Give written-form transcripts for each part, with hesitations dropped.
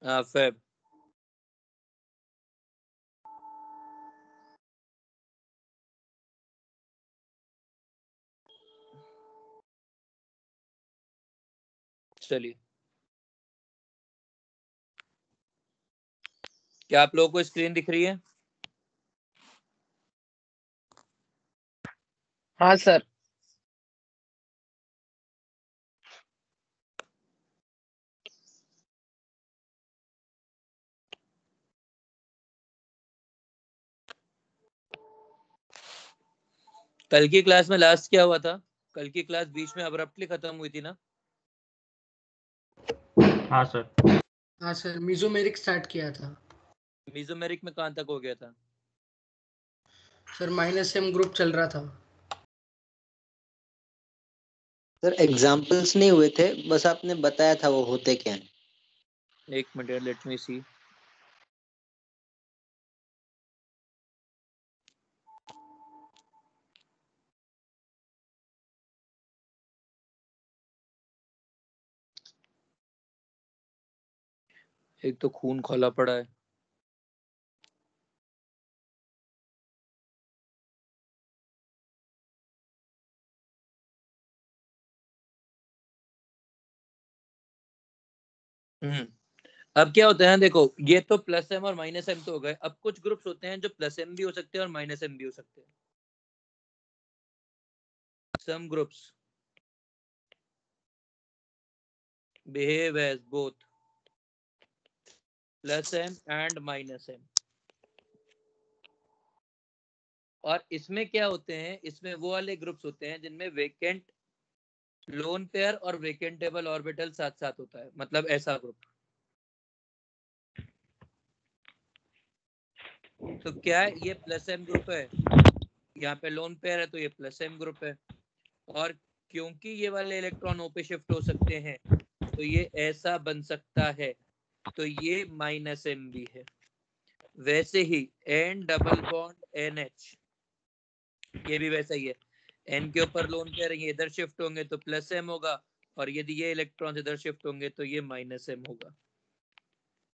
Feb. चलिए, क्या आप लोगों को स्क्रीन दिख रही है? हाँ सर। कल की क्लास में लास्ट क्या हुआ था? कल की क्लास बीच में अब्रप्टली खत्म हुई थी ना? हाँ सर। हाँ सर, मीजोमेरिक स्टार्ट किया था। मीजोमेरिक में कहां तक हो गया था? सर -m ग्रुप चल रहा था। सर एग्जाम्पल्स नहीं हुए थे, बस आपने बताया था वो होते क्या है। एक मिनट, लेट मी सी। एक तो खून खोला पड़ा है। अब क्या होता है, देखो ये तो प्लस एम और माइनस एम तो हो गए। अब कुछ ग्रुप्स होते हैं जो प्लस एम भी हो सकते हैं और माइनस एम भी हो सकते हैं। Some groups behave as both plus M and minus M. और इसमें क्या होते हैं, इसमें वो वाले ग्रुप्स होते हैं जिनमें वेकेंट लोन पेयर और वेकेंटेबल ऑर्बिटल साथ साथ होता है, मतलब ऐसा ग्रुप। तो क्या है, ये प्लस एम ग्रुप है, यहाँ पे लोन पेयर है तो ये प्लस एम ग्रुप है। और क्योंकि ये वाले इलेक्ट्रॉन ओ पे शिफ्ट हो सकते हैं तो ये ऐसा बन सकता है, तो ये माइनस एम भी है। वैसे ही N double bond N H, ये भी वैसा ही है। एन के ऊपर लोन पेयर ये इधर शिफ्ट होंगे तो प्लस एम होगा, और यदि ये इलेक्ट्रॉन इधर शिफ्ट होंगे तो ये माइनस एम होगा।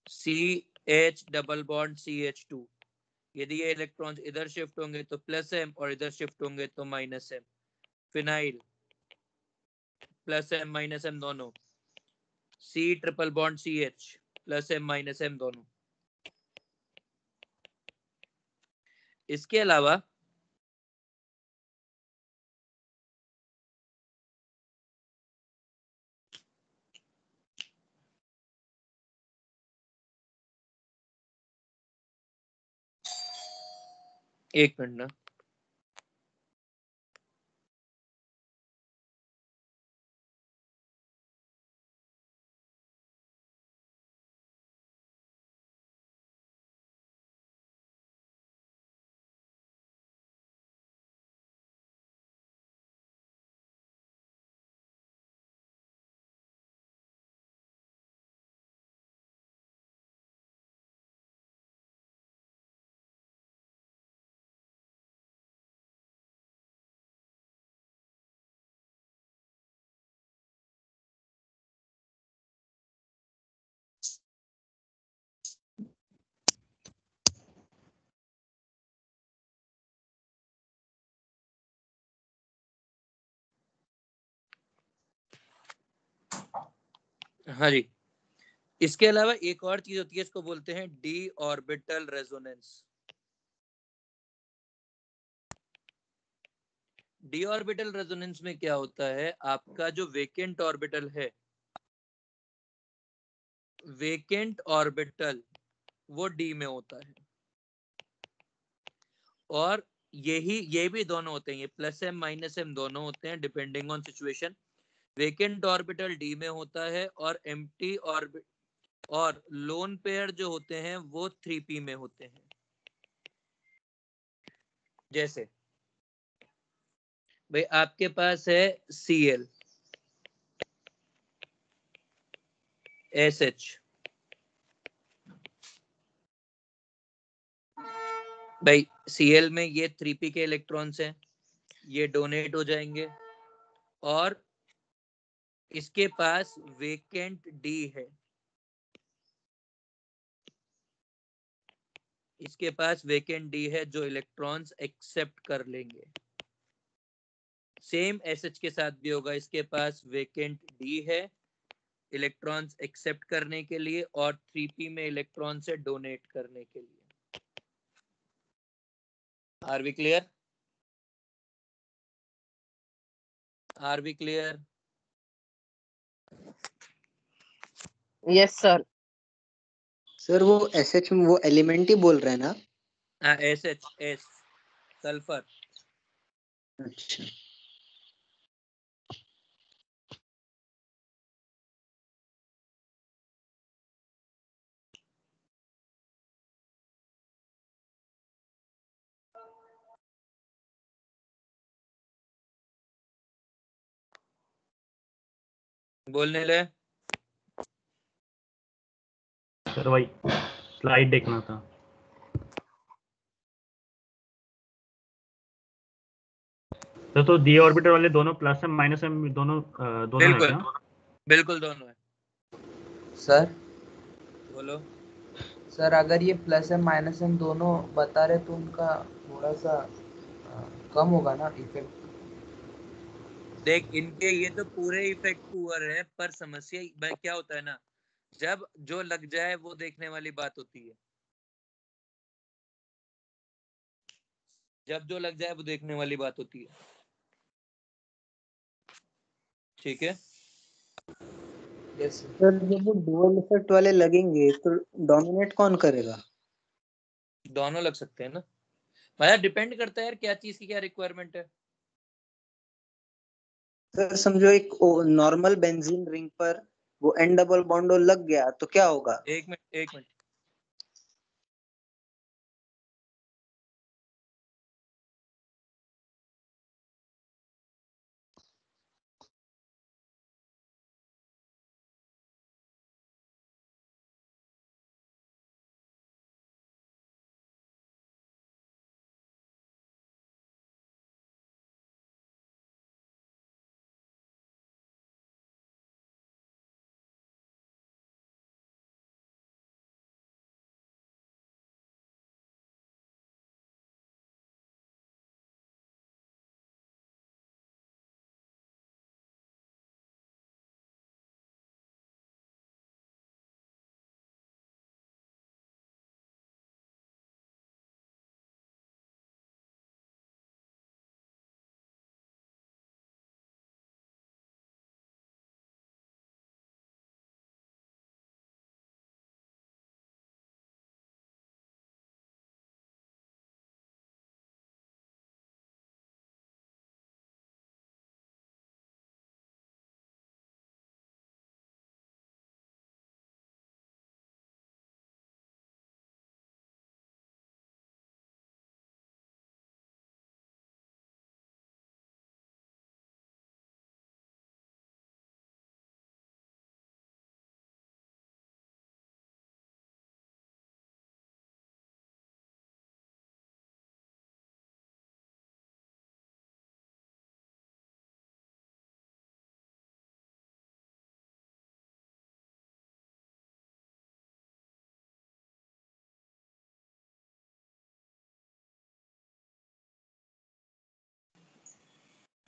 C H double bond C H two, यदि ये इलेक्ट्रॉन्स इधर शिफ्ट होंगे तो प्लस एम और इधर शिफ्ट होंगे तो minus M. Phenyl plus M minus M दोनों। C triple bond C H plus M minus M दोनों। इसके अलावा एक मिनट ना, हाँ जी, इसके अलावा एक और चीज होती है, इसको बोलते हैं D orbital resonance. D orbital resonance में क्या होता है, आपका जो वेकेंट ऑर्बिटल है, वेकेंट ऑर्बिटल वो डी में होता है। और ये भी दोनों होते हैं, ये प्लस एम माइनस एम दोनों होते हैं depending on situation. Vacant orbital D में होता है और एम्प्टी ऑर्बिट और लोन पेयर जो होते हैं वो 3p में होते हैं। जैसे भाई आपके पास है Cl SH, भाई Cl में ये 3p के इलेक्ट्रॉन्स हैं, ये डोनेट हो जाएंगे। और इसके पास वेकेंट डी है, इसके पास वेकेंट डी है जो इलेक्ट्रॉन्स एक्सेप्ट कर लेंगे। सेम एसएच के साथ भी होगा, इसके पास वेकेंट डी है इलेक्ट्रॉन्स एक्सेप्ट करने के लिए और 3p में इलेक्ट्रॉन से डोनेट करने के लिए। Are we clear? Are we clear? Yes sir. Sir वो एसएच में वो एलिमेंट ही बोल रहे हैं ना? SH, S sulphur. अच्छा बोलने ले। सर वही स्लाइड देखना था। तो डी ऑर्बिटल वाले दोनों प्लस एम माइनस एम दोनों दोनों है बिल्कुल क्या? बिल्कुल दोनों है। सर बोलो। सर अगर ये प्लस एम माइनस एम दोनों बता रहे तो उनका थोड़ा सा कम होगा ना इफेक्ट? देख इनके ये तो पूरे इफेक्ट पुअर है, पर समस्या भाई क्या होता है ना, जब जो लग जाए वो देखने वाली बात होती है। जब जो लग जाए वो देखने वाली बात होती है। ठीक है यस सर, जब वो डुअल इफेक्ट वाले लगेंगे तो डोमिनेट कौन करेगा? दोनों लग सकते हैं ना, मतलब डिपेंड करता है यार क्या चीज की क्या रिक्वायरमेंट है। सर समझो एक नॉर्मल बेंजीन रिंग पर वो एन डबल बॉन्ड लग गया तो क्या होगा? एक मिनट एक मिनट।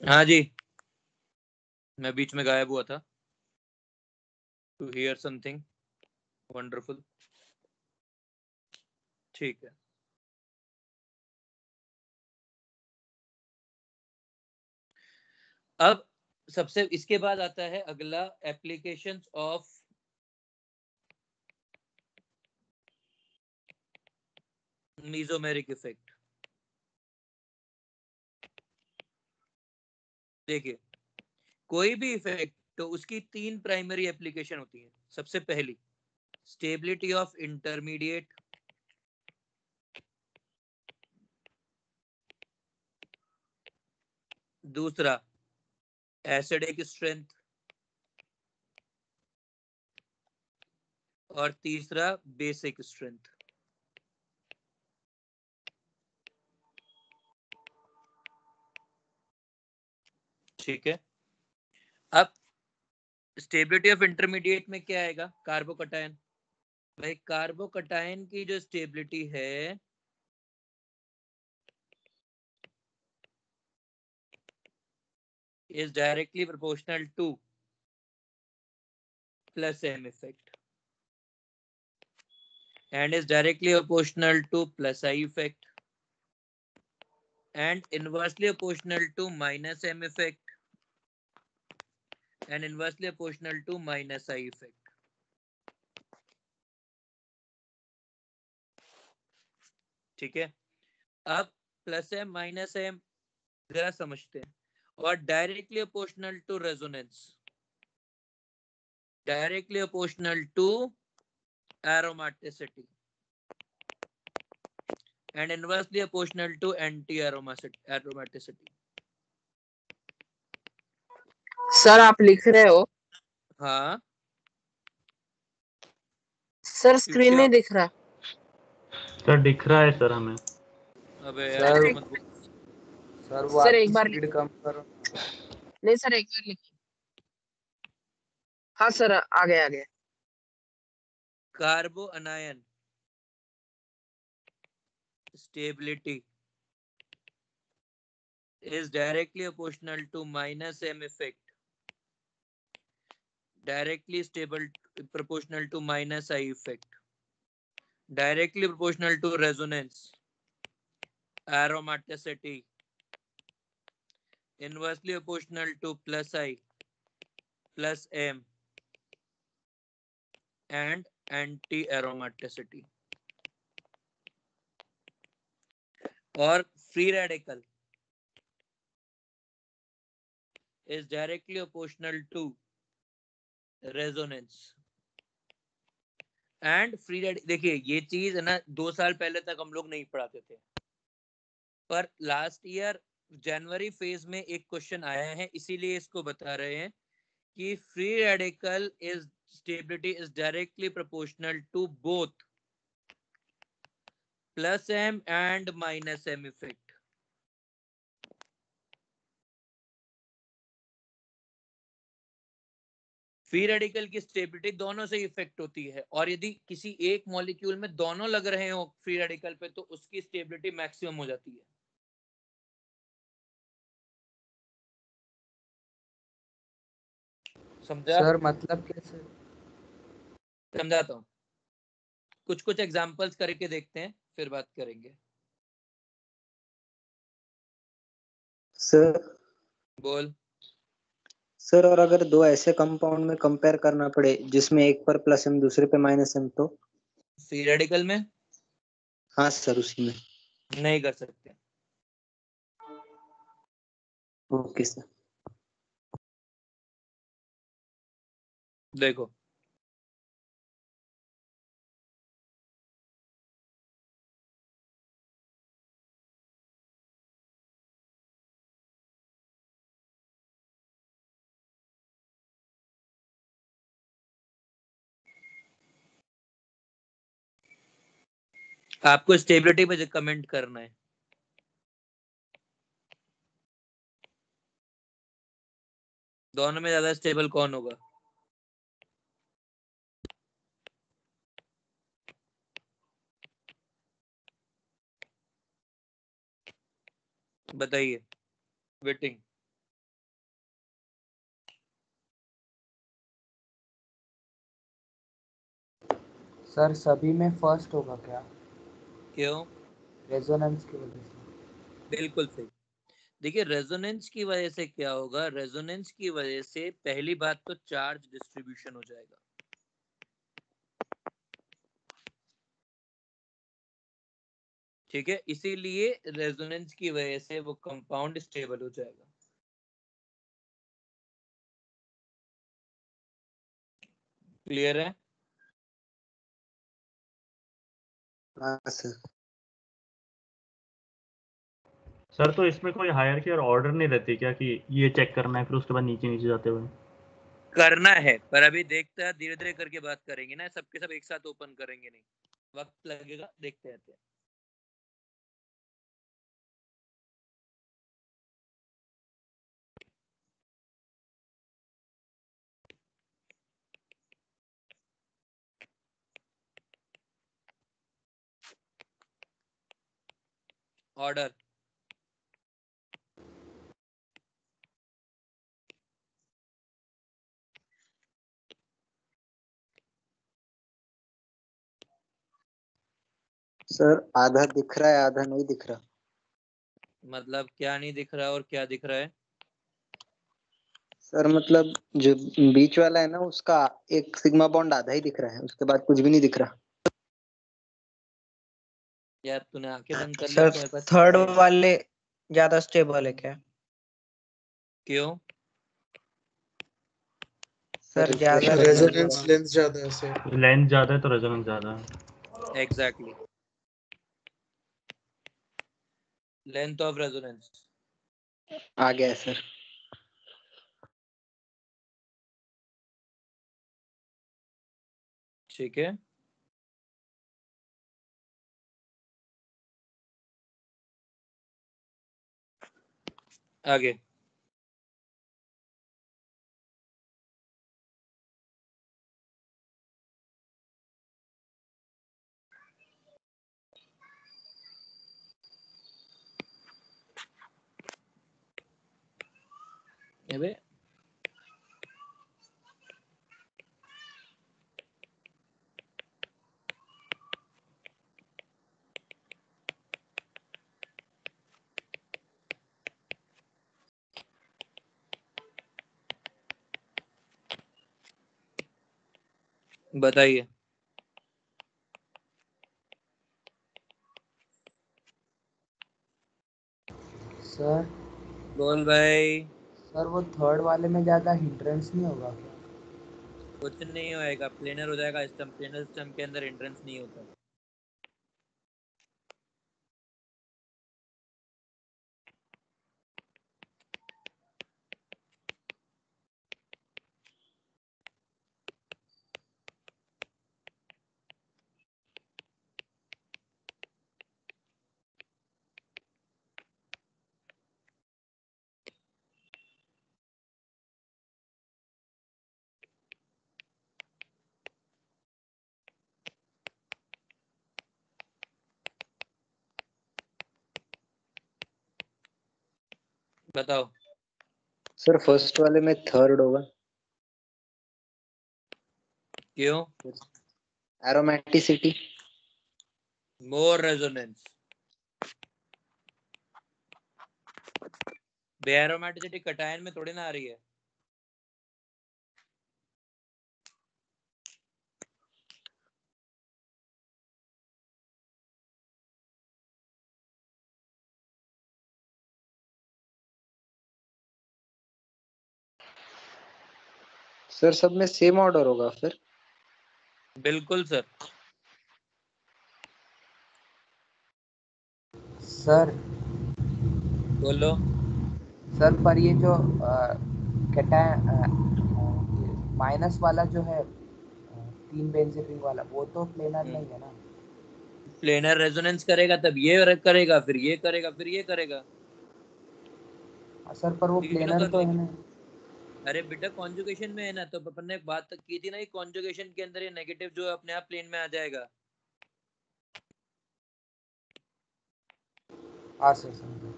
हाँ जी, मैं बीच में गायब हुआ था। To hear something wonderful. ठीक है, अब सबसे इसके बाद आता है अगला एप्लीकेशंस ऑफ मेसोमेरिक इफेक्ट। देखिए कोई भी इफेक्ट तो उसकी 3 प्राइमरी एप्लीकेशन होती है। सबसे पहली स्टेबिलिटी ऑफ इंटरमीडिएट, दूसरा एसिडिक स्ट्रेंथ, और तीसरा बेसिक स्ट्रेंथ। ठीक है, अब स्टेबिलिटी ऑफ इंटरमीडिएट में क्या आएगा? कार्बोकटायन। भाई कार्बोकटायन की जो स्टेबिलिटी है is directly proportional to plus m effect and is directly proportional to plus I effect and inversely proportional to minus m effect and inversely proportional to minus I effect. ठीक है, अब plus M minus M जरा समझते हैं. और directly proportional to resonance, directly proportional to aromaticity and inversely proportional to anti-aromaticity. Sir आप लिख रहे हो? हाँ सर स्क्रीन नहीं दिख रहा. सर दिख रहा है सर हमें. अबे सर, यार मत बोल. सर वो सर आपकी एक बार स्पीड कम करो. नहीं सर एक बार लिखिए. हाँ सर आ गया आ गया. कार्बो अनायन stability is directly proportional to minus m effect, directly stable proportional to minus I effect, directly proportional to resonance, aromaticity, inversely proportional to plus I plus m and anti-aromaticity. और free radical is directly proportional to resonance and free radical. देखिए ये चीज है ना 2 साल पहले तक हम लोग नहीं पढ़ाते थे, पर लास्ट ईयर जनवरी फेज में एक क्वेश्चन आया है, इसीलिए इसको बता रहे हैं कि free radical is stability is directly proportional to both plus M and minus M effect. Free radical की स्टेबिलिटी दोनों से इफेक्ट होती है, और यदि किसी एक मॉलिक्यूल में दोनों लग रहे हो फ्री रेडिकल पे तो उसकी स्टेबिलिटी मैक्सिमम हो जाती है. समझा? सर मतलब कैसे? समझाता हूँ, कुछ कुछ एग्जांपल्स करके देखते हैं फिर बात करेंगे. सर बोल. सर और अगर दो ऐसे कंपाउंड में कंपेयर करना पड़े जिसमें एक पर प्लस एम दूसरे पे माइनस एम, तो फ्री रेडिकल में हाँ सर उसी में. नहीं कर सकते. Okay sir. देखो आपको स्टेबिलिटी पे कमेंट करना है. दोनों में ज्यादा स्टेबल कौन होगा? बताइए. वेटिंग. सर सभी में फर्स्ट होगा क्या? क्यों? रेजोनेंस की वजह से. बिल्कुल सही. देखिए रेजोनेंस की वजह से क्या होगा, रेजोनेंस की वजह से पहली बात तो चार्ज डिस्ट्रीब्यूशन हो जाएगा. ठीक है, इसीलिए रेजोनेंस की वजह से वो कंपाउंड स्टेबल हो जाएगा. क्लियर है? हाँ सर. सर तो इसमें कोई हायरार्की और ऑर्डर नहीं रहती क्या कि ये चेक करना है फिर उसके बाद नीचे नीचे जाते हुए? करना है, पर अभी देखते हैं, धीरे धीरे करके बात करेंगे ना, सबके सब एक साथ ओपन करेंगे नहीं, वक्त लगेगा, देखते रहते हैं. ऑर्डर. सर आधा दिख रहा है, आधा नहीं दिख रहा। मतलब क्या नहीं दिख रहा और क्या दिख रहा है? सर मतलब जो बीच वाला है ना, उसका एक सिग्मा बॉन्ड आधा ही दिख रहा है, उसके बाद कुछ भी नहीं दिख रहा। यार तूने आंखें बंद कर ली सर तुम्हारे पास थर्ड है? वाले ज्यादा स्टेबल है क्या? क्यों? सर ज्यादा रेजोनेंस लेंथ ज्यादा है सर। लेंथ ज्यादा है तो रेजोनेंस ज्यादा है। Exactly, length of resonance. आ गया है सर। ठीक है, आगे। अबे बताइए। सर बोल भाई। सर वो थर्ड वाले में ज्यादा हिंड्रेंस नहीं होगा क्या? कुछ नहीं होएगा, प्लेनर हो जाएगा सिस्टम। प्लेनर सिस्टम के अंदर एंट्रेंस नहीं होता। बताओ। सर फर्स्ट वाले में थर्ड होगा। क्यों? एरोमेटिसिटी। More resonance. बेएरोमेटिसिटी कटायन में थोड़ी ना आ रही है। सर सब में सेम ऑर्डर होगा फिर। बिल्कुल सर। सर बोलो। सर पर ये जो माइनस वाला जो है, तीन बेंजीन रिंग वाला, वो तो प्लेनर नहीं है ना? प्लेनर रेजोनेंस करेगा तब ये करेगा, फिर ये करेगा, फिर ये करेगा। सर पर वो तीनों प्लेनर कर तो है लेगा। ना? अरे बेटा कॉन्जुगेशन में है ना, तो अपन ने बात की थी ना, ये कॉन्जुगेशन के अंदर ये नेगेटिव जो है अपने आप प्लेन में आ जाएगा। हाँ सर समझा।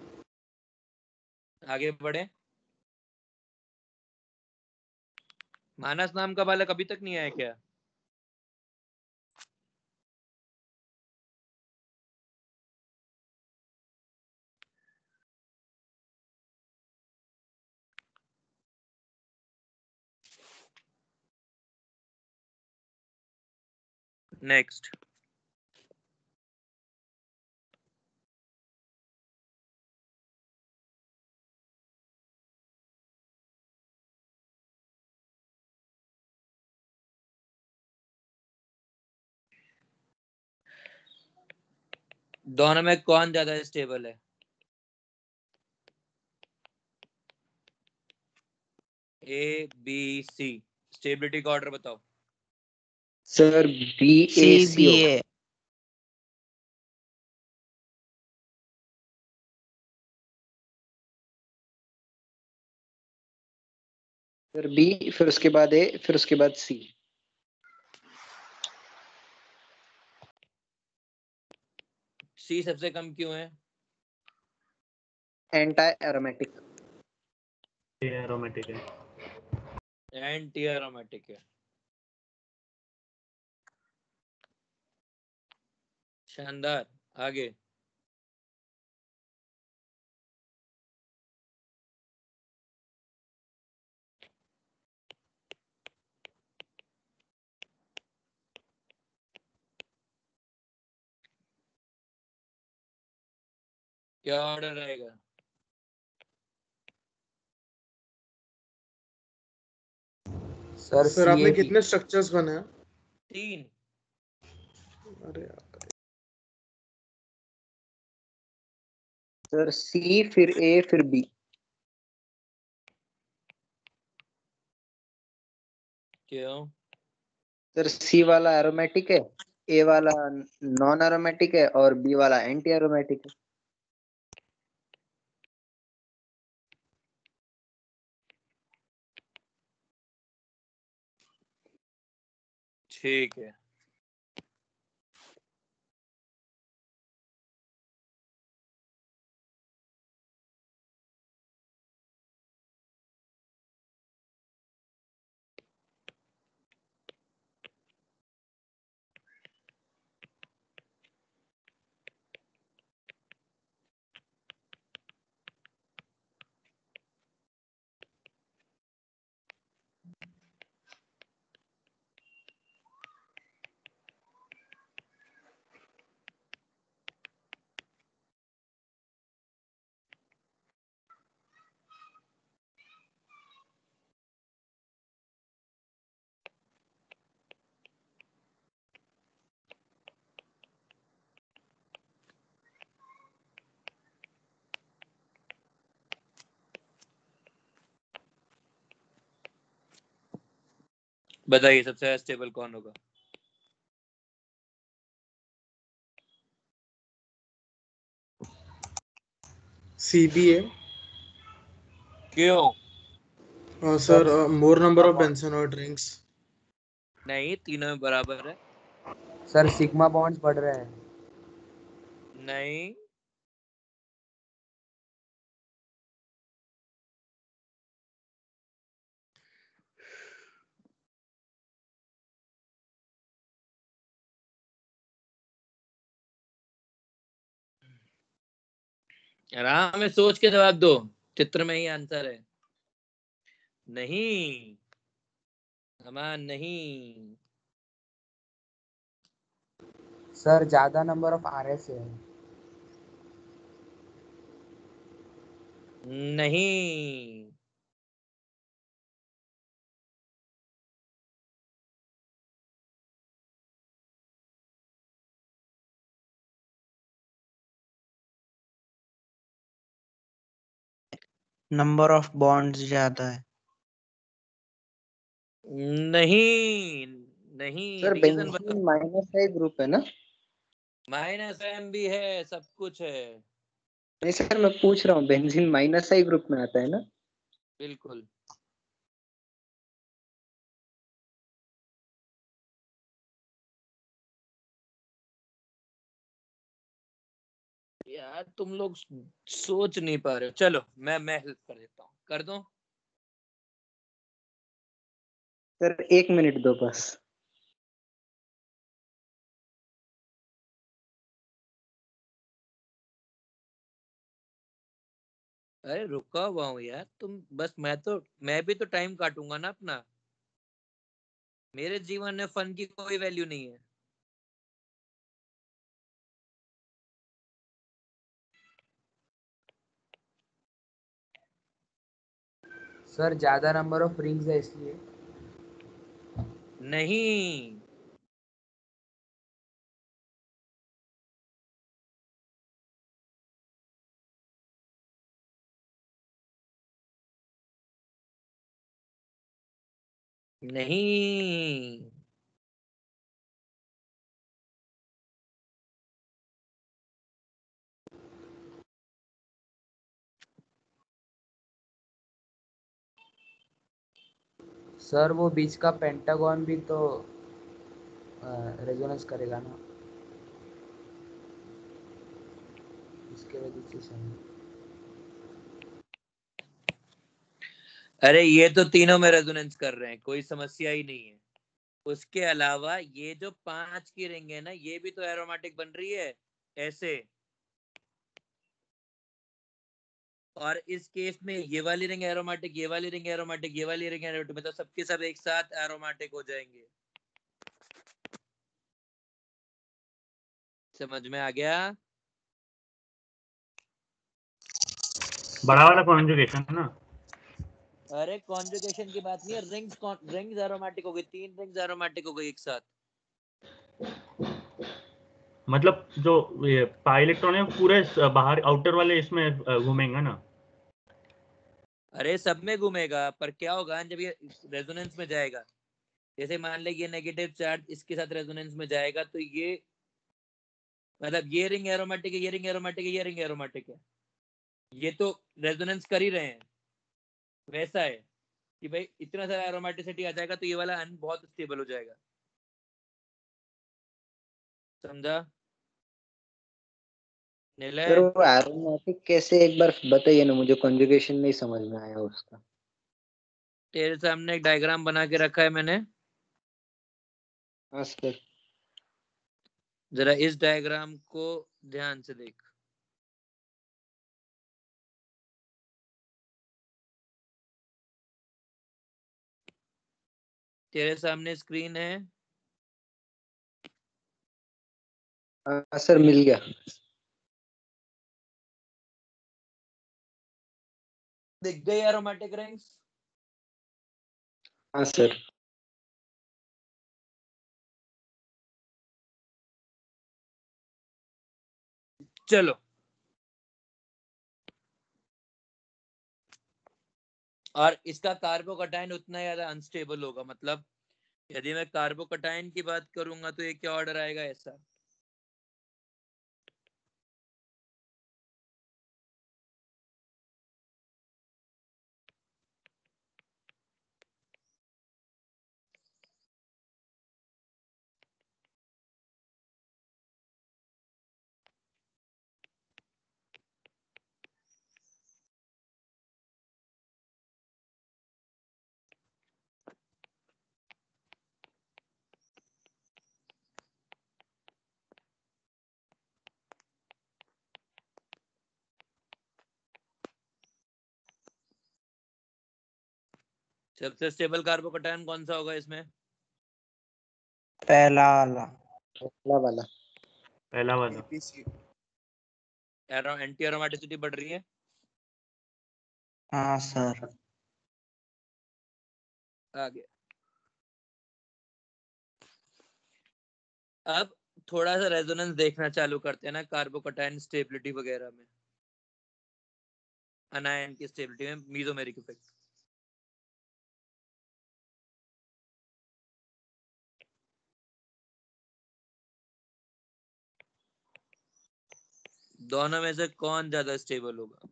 आगे बढ़े। मानस नाम का बालक अभी तक नहीं आया क्या? नेक्स्ट। दोनों में कौन ज्यादा स्टेबल है? A B C. स्टेबिलिटी का ऑर्डर बताओ। सर बी ए सी होगा। CBA। फिर बी, फिर उसके बाद ए, फिर उसके बाद सी। सी सबसे कम क्यों है? Anti aromatic. एरोमेटिक है। एंटी एरोमेटिक है। शानदार। आगे। क्या ऑर्डर रहेगा? सर सर आपने CAB कितने स्ट्रक्चर्स बनाए? 3। अरे यार, सर सी फिर ए फिर बी। क्यों? सर सी वाला एरोमेटिक है, ए वाला नॉन एरोमेटिक है और बी वाला एंटी एरोमेटिक है। ठीक है। बताइए सबसे ज्यादा स्टेबल कौन होगा? CBA। क्यों? Sir more number of benzenoid rings. नहीं, तीनों में बराबर है। सर सिग्मा बॉन्ड्स बढ़ रहे हैं। नहीं। आराम में सोच के जवाब दो, चित्र में ही आंसर है। नहीं अमान, नहीं। सर ज्यादा नंबर ऑफ RS है। नहीं। नंबर ऑफ बॉन्ड्स ज्यादा है। नहीं। नहीं, सर रीजन बताओ। बेंजीन माइनस का ग्रुप है ना? -M भी है, सब कुछ है। नहीं सर, मैं पूछ रहा हूँ बेंजीन माइनस का ग्रुप में आता है ना? बिल्कुल। यार तुम लोग सोच नहीं पा रहे हो। चलो मैं हेल्प कर देता हूँ, कर दो। सर 1 मिनट दो बस। अरे रुका हुआ हूँ यार, तुम बस मैं भी तो टाइम काटूंगा ना अपना। मेरे जीवन में फन की कोई वैल्यू नहीं है। सर ज्यादा नंबर ऑफ रिंग्स है इसलिए। नहीं। नहीं। सर वो बीच का पेंटागन भी तो रेजोनेंस करेगा ना, इसके वजह से सही। अरे ये तो तीनों में रेजोनेंस कर रहे हैं, कोई समस्या ही नहीं है। उसके अलावा ये जो 5 की रिंग है ना, ये भी तो एरोमेटिक बन रही है ऐसे। और इस केस में ये वाली रिंग एरोमेटिक, ये वाली रिंग एरोमेटिक, ये वाली रिंग एरोमेटिक, मतलब सबके सब एक साथ एरोमेटिक हो जाएंगे। समझ में आ गया? बड़ा वाला कॉन्जुगेशन है ना? अरे कॉन्जुगेशन की बात नहीं है, रिंग्स एरोमेटिक हो गई, 3 रिंग्स एरोमेटिक हो गई एक साथ। मतलब जो ये पाई इलेक्ट्रॉन है पूरे बाहर आउटर वाले इसमें घूमेंगे ना? अरे सब में घूमेगा, पर क्या होगा जब ये रेजोनेंस में जाएगा, जैसे मान ले ये नेगेटिव चार्ज इसके साथ रेजोनेंस में जाएगा, तो ये मतलब ये रिंग एरोमेटिक है, ये रिंग एरोमेटिक है, ये रिंग एरोमेटिक है, ये तो रेजोनेंस कर ही रहे हैं। वैसा है कि भाई इतना सारा एरोमेटिसिटी आ जाएगा तो ये वाला अन बहुत स्टेबल हो जाएगा। समझा? नीले सर वो एरोमेटिक कैसे, एक बार बताइए ना, मुझे कॉन्जुगेशन नहीं समझ में आया उसका। तेरे सामने एक डायग्राम बना के रखा है मैंने, हाँ सर। जरा इस डायग्राम को ध्यान से देख। तेरे सामने स्क्रीन है? हाँ सर, मिल गया। दिख गई एरोमेटिक रिंग्स? हाँ सर। चलो, और इसका कार्बोकटायन उतना ज्यादा अनस्टेबल होगा, मतलब यदि मैं कार्बोकटायन की बात करूंगा तो ये क्या ऑर्डर आएगा ऐसा। सबसे स्टेबल कार्बोकटायन कौन सा होगा इसमें? पहला वाला। पहला वाला। पहला वाला। APC। एंटी एरोमेटिसिटी बढ़ रही है। हाँ सर। आगे अब थोड़ा सा रेजोनेंस देखना चालू करते हैं ना कार्बोकटायन स्टेबिलिटी वगैरह में, अनायन की स्टेबिलिटी में, मेसोमेरिक इफेक्ट। दोनों में से कौन ज्यादा स्टेबल होगा?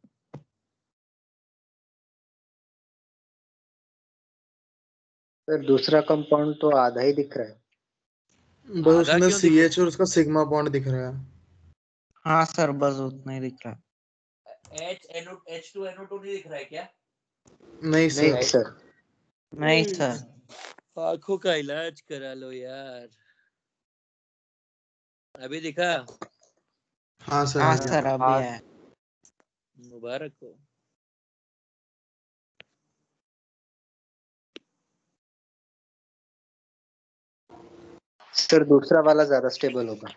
सर दूसरा कंपाउंड तो आधा ही दिख रहा है। बस आधा उसमें क्यों दिख रहा CH और उसका सिग्मा बॉन्ड दिख रहा है। हाँ सर, बस उतना ही दिख रहा है। H2NO2 नहीं दिख रहा है क्या? नहीं नहीं सर। सर। नहीं सर। आंखों का इलाज करा लो यार। अभी दिखा? हाँ सर, हाँ आ गया। सर, अभी है। मुबारक हो। सर दूसरा वाला ज्यादा स्टेबल होगा।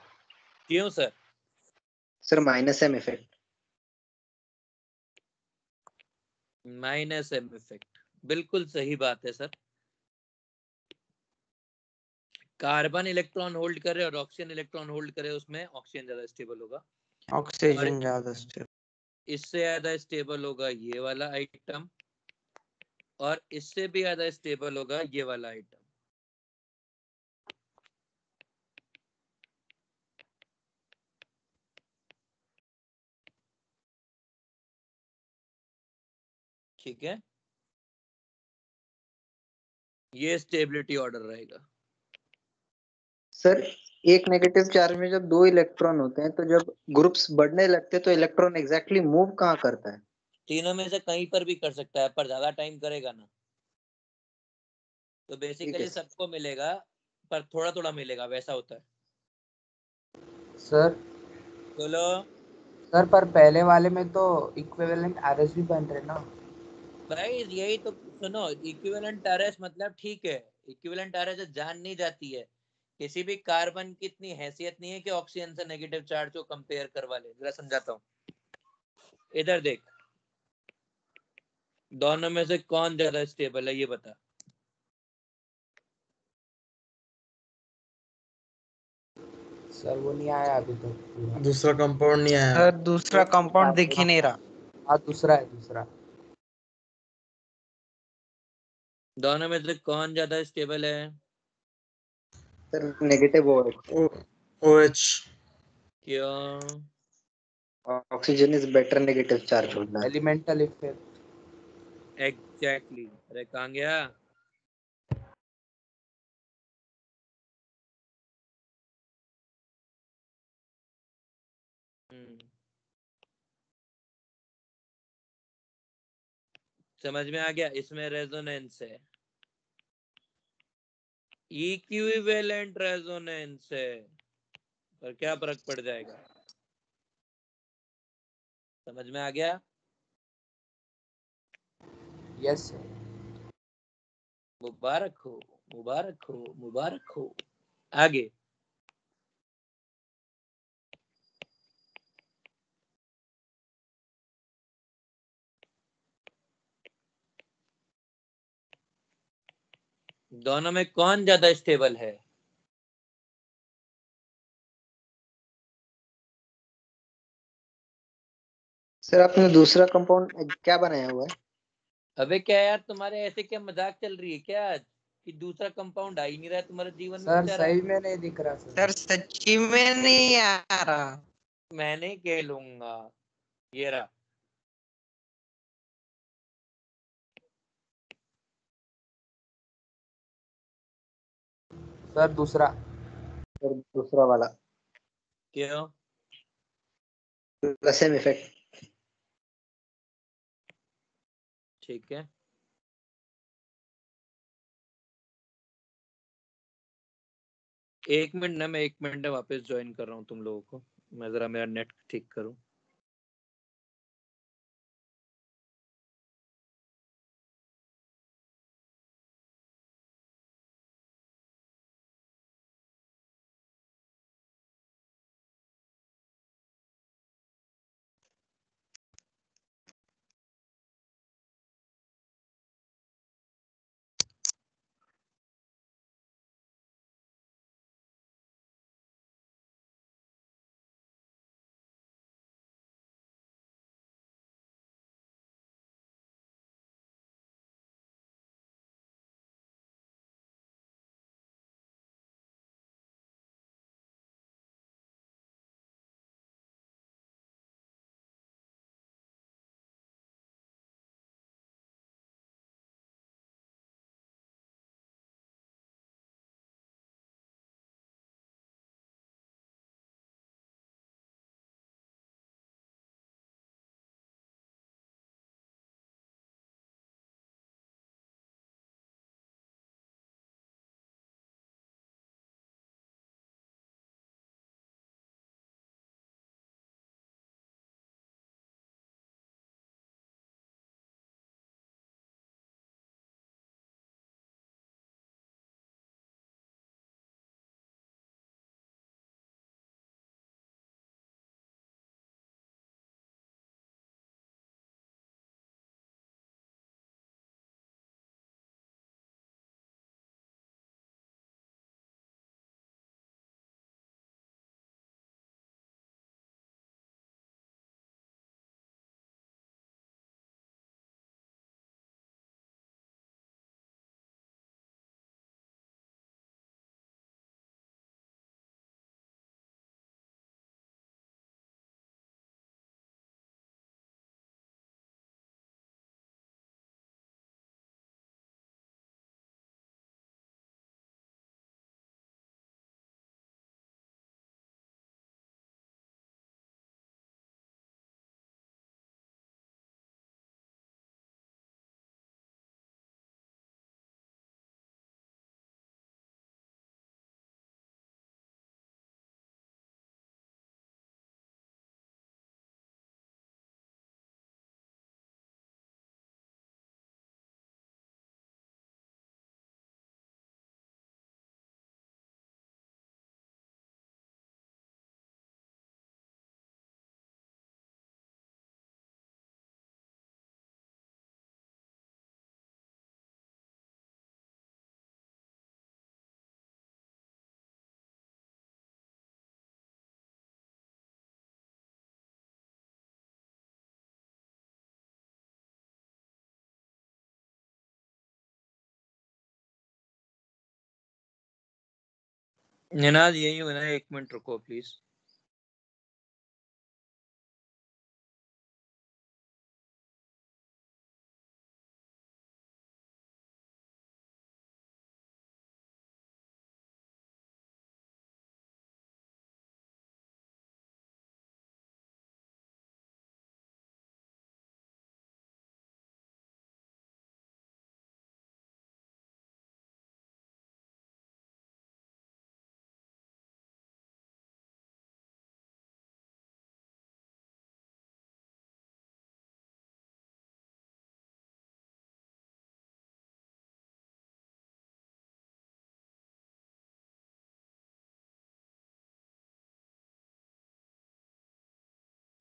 क्यों sir? Sir -m effect. -m effect, बिल्कुल सही बात है सर। कार्बन इलेक्ट्रॉन होल्ड करे और ऑक्सीजन इलेक्ट्रॉन होल्ड करे, उसमें ऑक्सीजन ज्यादा स्टेबल होगा। ऑक्सीजन ज्यादा स्टेबल। इससे ज्यादा स्टेबल होगा ये वाला आइटम, और इससे भी ज्यादा स्टेबल होगा ये वाला आइटम। ठीक है, ये स्टेबिलिटी ऑर्डर रहेगा। सर एक नेगेटिव चार्ज में जब 2 इलेक्ट्रॉन होते हैं, तो जब ग्रुप्स बढ़ने लगते हैं तो इलेक्ट्रॉन एग्जैक्टली मूव कहाँ करता है? तीनों में से कहीं पर भी कर सकता है, पर ज्यादा टाइम करेगा ना। तो ठीक है बेसिकली सर। सबको मिलेगा पर थोड़ा थोड़ा मिलेगा, वैसा होता है। सर बोलो। सर पर पहले वाले में तो इक्विवेलेंट आरएस भी बन रहे ना। भाई यही तो सुनो, इक्विवेलेंट आरएस मतलब ठीक है, इक्विवेलेंट आरएस जान नहीं जाती है, किसी भी कार्बन की इतनी हैसियत नहीं है कि ऑक्सीजन से नेगेटिव चार्ज को कंपेयर करवा ले। जरा समझाता हूँ, इधर देख, दोनों में से कौन ज्यादा स्टेबल है ये बता। सर वो नहीं आया अभी तक पूरा। दूसरा कंपाउंड नहीं आया। सर दूसरा कंपाउंड दिख ही नहीं रहा। हाँ दूसरा है दूसरा। दोनों में से कौन ज्यादा स्टेबल है? Sir negative OH। क्यों? Oxygen is better negative charge होता है। Elemental effect. एग्जैक्टली। अरे कहाँ गया? समझ में आ गया? इसमें रेजोनेंस है, इक्विवेलेंट रेजोनेंस है, पर क्या फर्क पड़ जाएगा? समझ में आ गया? Yes sir. मुबारक हो, मुबारक हो, मुबारक हो। आगे। दोनों में कौन ज्यादा स्टेबल है? सर आपने दूसरा कंपाउंड क्या बनाया हुआ है? अबे क्या यार, तुम्हारे ऐसे क्या मजाक चल रही है क्या आज, कि दूसरा कंपाउंड आ ही नहीं रहा है तुम्हारे जीवन में? सर बेचारा सही में नहीं दिख रहा सर सच्ची में नहीं आ रहा। मैं नहीं खेलूंगा। ये रहा। सर दूसरा। सर दूसरा वाला क्यों? Same effect. ठीक है। एक मिनट ना, मैं 1 मिनट में वापस ज्वाइन कर रहा हूँ तुम लोगों को। मैं जरा मेरा नेट ठीक करूँ। निनाद यही हो ना, 1 मिनट रुको प्लीज।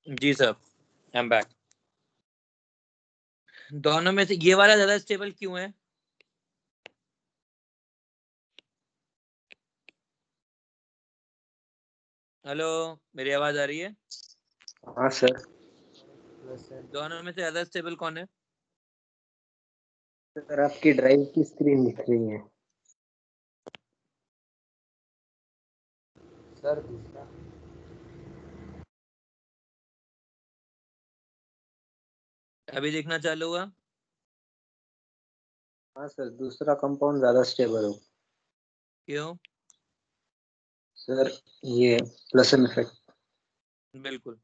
जी साहब, आई एम बैक। दोनों में से ये वाला ज्यादा स्टेबल क्यों है? हेलो, मेरी आवाज आ रही है? हाँ सर। दोनों में से ज्यादा स्टेबल कौन है? सर आपकी ड्राइव की स्क्रीन दिख रही है। सर दूसरा। अभी दिखना चालू हुआ? हाँ सर, दूसरा कंपाउंड ज्यादा स्टेबल हो। क्यों? सर ये प्लसन इफेक्ट। बिल्कुल।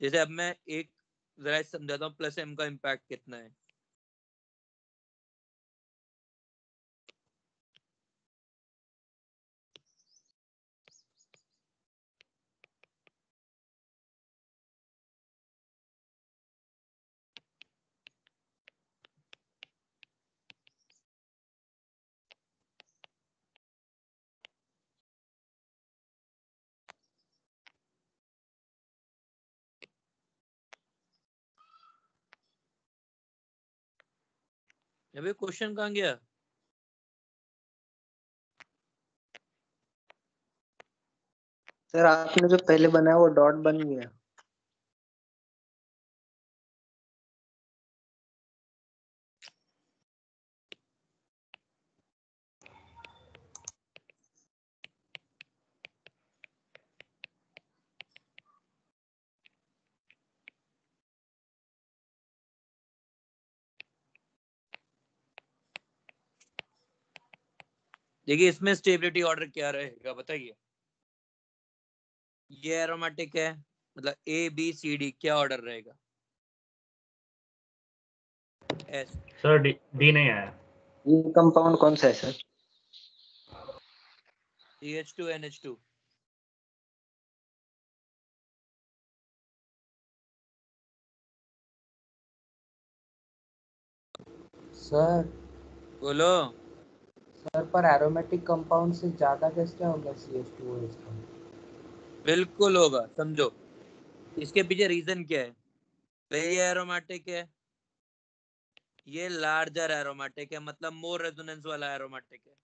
जैसे अब मैं एक जरा समझाता हूँ प्लस एम का इम्पैक्ट कितना है। अबे क्वेश्चन कहाँ गया? सर आपने जो पहले बनाया वो डॉट बन गया। देखिए इसमें स्टेबिलिटी ऑर्डर क्या रहेगा बताइए। ये एरोमेटिक है, मतलब ए बी सी डी, क्या ऑर्डर रहेगा? एस। सर डी नहीं आया। ये कंपाउंड कौन सा है सर? CH2NH2। सर बोलो। सर पर एरोमेटिक कंपाउंड से ज्यादा कैसे होगा CH2OH का? बिल्कुल होगा, समझो। इसके पीछे रीजन क्या है? तो ये एरोमेटिक है, ये लार्जर एरोमेटिक है, मतलब मोर रेजोनेंस वाला एरोमेटिक है।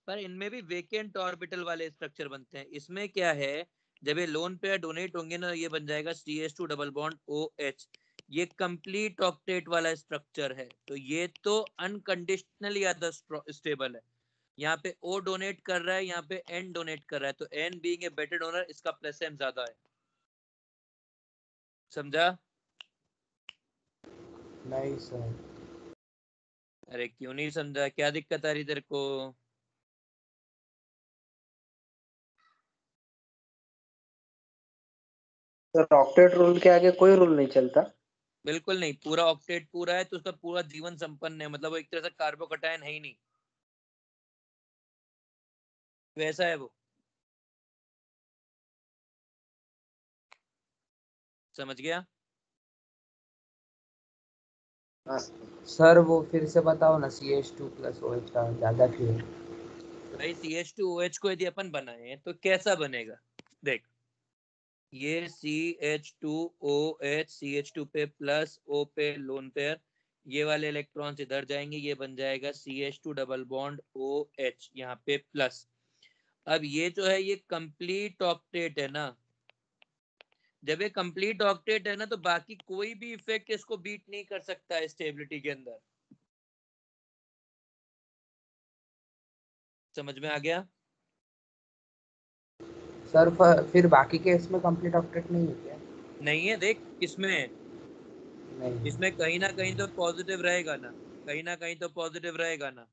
पर इनमें भी वेकेंट ऑर्बिटल वाले स्ट्रक्चर बनते हैं। इसमें क्या है, जब ये लोन पेयर डोनेट होंगे ना, ये बन जाएगा CH2 डबल बॉन्ड OH। ये कंप्लीट ऑक्टेट वाला स्ट्रक्चर है, तो ये तो अनकंडीशनली ज्यादा स्टेबल है। यहाँ पे O डोनेट कर रहा है, यहाँ पे N डोनेट कर रहा है, तो N being a better donor, इसका प्लस M ज्यादा है। समझा? नहीं सर। अरे क्यों नहीं समझा? क्या दिक्कत आ रही तेरे को? सर ऑक्टेट रूल के आगे कोई रूल नहीं चलता। बिल्कुल नहीं, पूरा ऑक्टेट पूरा है तो उसका पूरा जीवन संपन्न है, मतलब वो एक तरह से कार्बोकटायन है ही नहीं, वैसा है वो। समझ गया? हाँ सर वो फिर से बताओ ना, CH2+OH का ज्यादा क्यों? भाई CH2OH को यदि अपन बनाए तो कैसा बनेगा? देख, ये CH2OH, CH2 पे प्लस O पे लोन पेयर, ये वाले इलेक्ट्रॉन्स इधर जाएंगे, ये बन जाएगा CH2 डबल बॉन्ड OH, यहाँ पे प्लस। अब ये जो है ये कंप्लीट ऑक्टेट है ना। जब ये कंप्लीट ऑक्टेट है ना, तो बाकी कोई भी इफेक्ट इसको बीट नहीं कर सकता है स्टेबिलिटी के अंदर। समझ में आ गया? सर फिर बाकी के इसमें कंप्लीट ऑक्टेट नहीं है क्या? नहीं है, देख किसमें है, नहीं। इसमें कहीं ना कहीं तो पॉजिटिव रहेगा ना, कहीं ना कहीं तो पॉजिटिव रहेगा ना।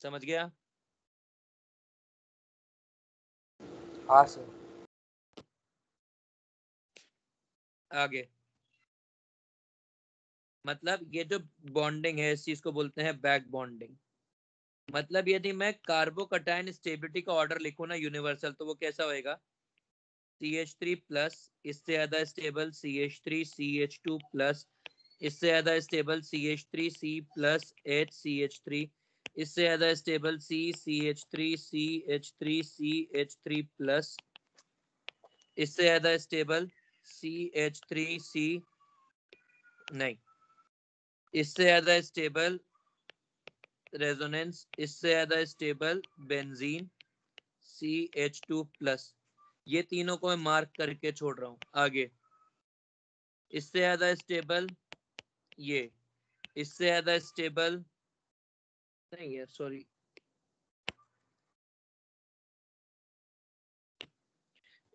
समझ गया? हाँ सर। आगे मतलब ये जो बॉन्डिंग है इस चीज को बोलते हैं बैक बॉन्डिंग। मतलब यदि मैं कार्बोकटायन स्टेबिलिटी का ऑर्डर लिखूं ना यूनिवर्सल, तो वो कैसा होएगा? CH3 प्लस, इससे ज्यादा स्टेबल CH3 CH2 प्लस, इससे ज्यादा stable CH3 C plus H CH3, इससे ज्यादा stable C CH3 CH3 CH3 plus, इससे ज्यादा स्टेबल CH3 C, नहीं, इससे ज्यादा स्टेबल रेजोनेंस, इससे ज्यादा स्टेबल बेंजीन CH2 प्लस। ये तीनों को मैं मार्क करके छोड़ रहा हूँ। आगे इससे ज्यादा स्टेबल ये, इससे ज्यादा स्टेबल नहीं है, सॉरी,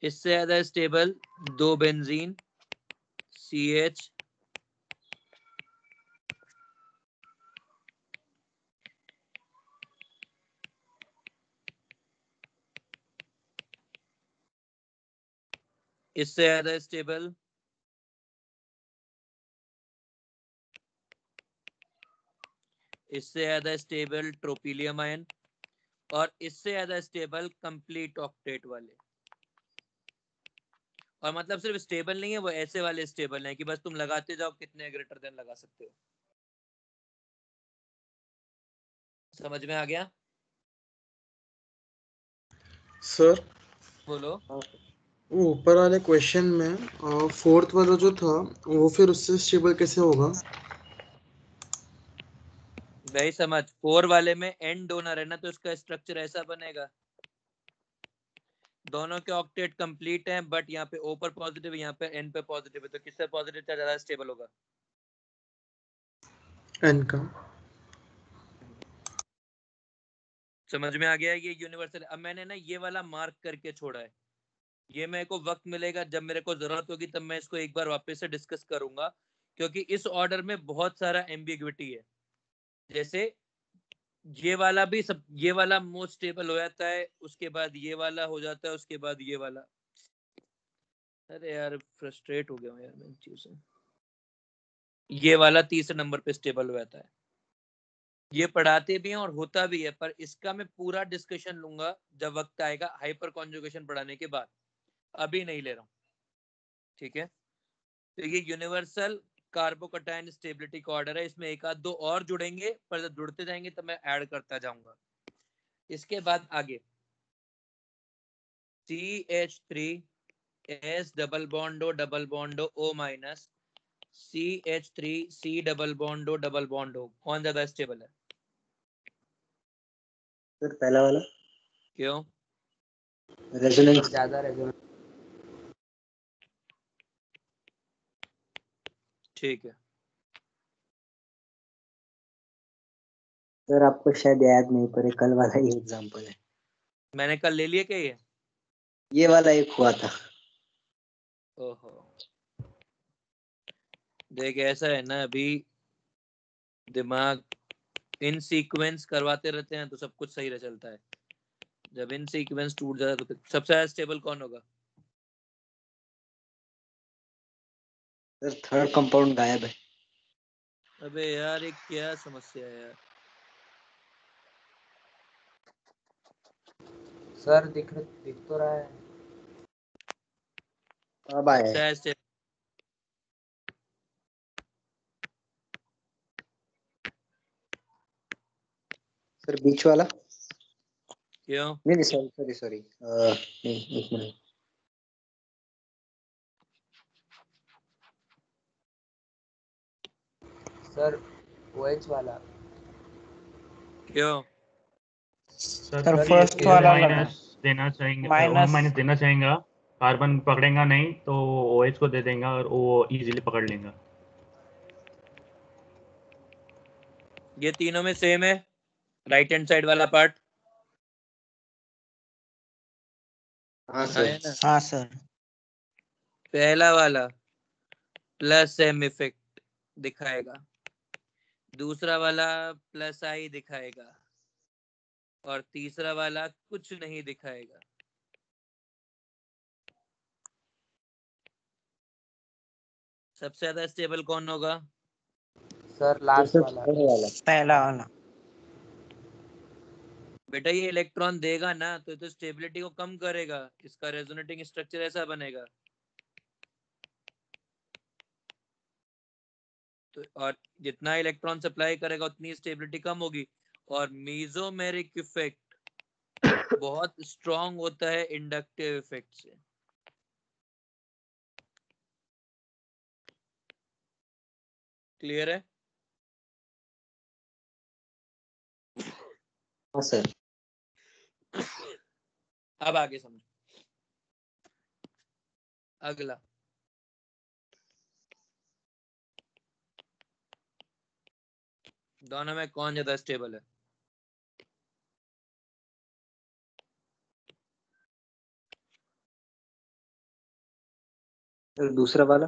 इससे ज्यादा स्टेबल दो बेंजीन CH, इससे ज्यादा स्टेबल इससे ज्यादा स्टेबल ट्रोपिलियम आयन, और इससे ज्यादा स्टेबल कंप्लीट ऑक्टेट वाले। और मतलब सिर्फ स्टेबल नहीं है, वो ऐसे वाले स्टेबल हैं कि बस तुम लगाते जाओ, कितने ग्रेटर देन लगा सकते हो। समझ में आ गया? सर बोलो। वो ऊपर वाले क्वेश्चन में फोर्थ वाला जो था वो फिर उससे स्टेबल कैसे होगा? भाई समझ, 4 वाले में एन डोनर है ना, तो इसका स्ट्रक्चर ऐसा बनेगा। दोनों के ऑक्टेट कंप्लीट हैं, बट यहाँ पे O पर पॉजिटिव है, यहाँ पे N पे पॉजिटिव है, तो किससे पॉजिटिव ज्यादा स्टेबल होगा? एन का। समझ में आ गया? ये यूनिवर्सल। अब मैंने ना ये वाला मार्क करके छोड़ा है, ये मेरे को वक्त मिलेगा जब मेरे को जरूरत होगी तब मैं इसको एक बार वापस से डिस्कस करूंगा, क्योंकि इस ऑर्डर में बहुत सारा एम्बिग्विटी है। जैसे ये वाला भी सब, ये वाला मोस्ट स्टेबल हो जाता है, उसके बाद ये वाला हो जाता है, उसके बाद ये वाला। अरे यार फ्रस्ट्रेट हो गया हूँ यार मैं इन चीजों से। ये वाला तीसरे नंबर पे स्टेबल हो जाता है। ये पढ़ाते भी हैं और होता भी है, पर इसका मैं पूरा डिस्कशन लूंगा जब वक्त आएगा हाइपर कॉन्जुगेशन पढ़ाने के बाद, अभी नहीं ले रहा हूँ। ठीक है? तो ये यूनिवर्सल कार्बोकटायन स्टेबिलिटी का ऑर्डर है, इसमें एक आध दो और जुड़ेंगे, पर जब जुड़ते जाएंगे तब मैं ऐड करता जाऊंगा। इसके बाद आगे CH3S double bond O minus, CH3C double bond O, कौन ज्यादा स्टेबल है? सर पहला वाला क्यों? रेजोनेंस। ज्यादा रेजोनेंस। ठीक है। सर आपको शायद याद नहीं, पर कल वाला ही एग्जांपल है। मैंने कल ले लिया क्या ये वाला एक हुआ था। ओहो, देख ऐसा है ना, अभी दिमाग इन सीक्वेंस करवाते रहते हैं तो सब कुछ सही रह चलता है। जब इन सीक्वेंस टूट जाता है तो सबसे ज्यादा स्टेबल कौन होगा? सर थर्ड कंपाउंड गायब है। अबे यार ये क्या समस्या है यार। सर दिख तो रहा है। अब आया सबसे है। ज्यादा स्टेबल सर बीच वाला। क्यों? नहीं सॉरी नहीं, एक मिनट। सर OH वाला। सर सर सर, ये फर्स्ट O वाला लगा माइनस देना चाहेंगे, O माइनस। माइनस देना चाहेगा, कार्बन पकड़ेगा नहीं तो OH को दे देगा और वो इजीली पकड़ लेगा। ये तीनों में सेम है राइट हैंड साइड वाला पार्ट? हाँ है सर। ना? हाँ सर। पहला वाला प्लस एम इफेक्ट दिखाएगा, दूसरा वाला प्लस आई दिखाएगा, और तीसरा वाला कुछ नहीं दिखाएगा। सबसे ज्यादा स्टेबल कौन होगा? सर तो लास्ट सर वाला। थर्ड वाला। पहला वाला। बेटा ये इलेक्ट्रॉन देगा ना तो स्टेबिलिटी को कम करेगा, इसका रेजोनेटिंग स्ट्रक्चर ऐसा बनेगा। तो और जितना इलेक्ट्रॉन सप्लाई करेगा उतनी स्टेबिलिटी कम होगी। और मीजोमेरिक इफेक्ट बहुत स्ट्रॉन्ग होता है इंडक्टिव इफेक्ट से। क्लियर है? हाँ सर। अब आगे समझो। अगला दोनों में कौन ज्यादा स्टेबल है? सर दूसरा वाला।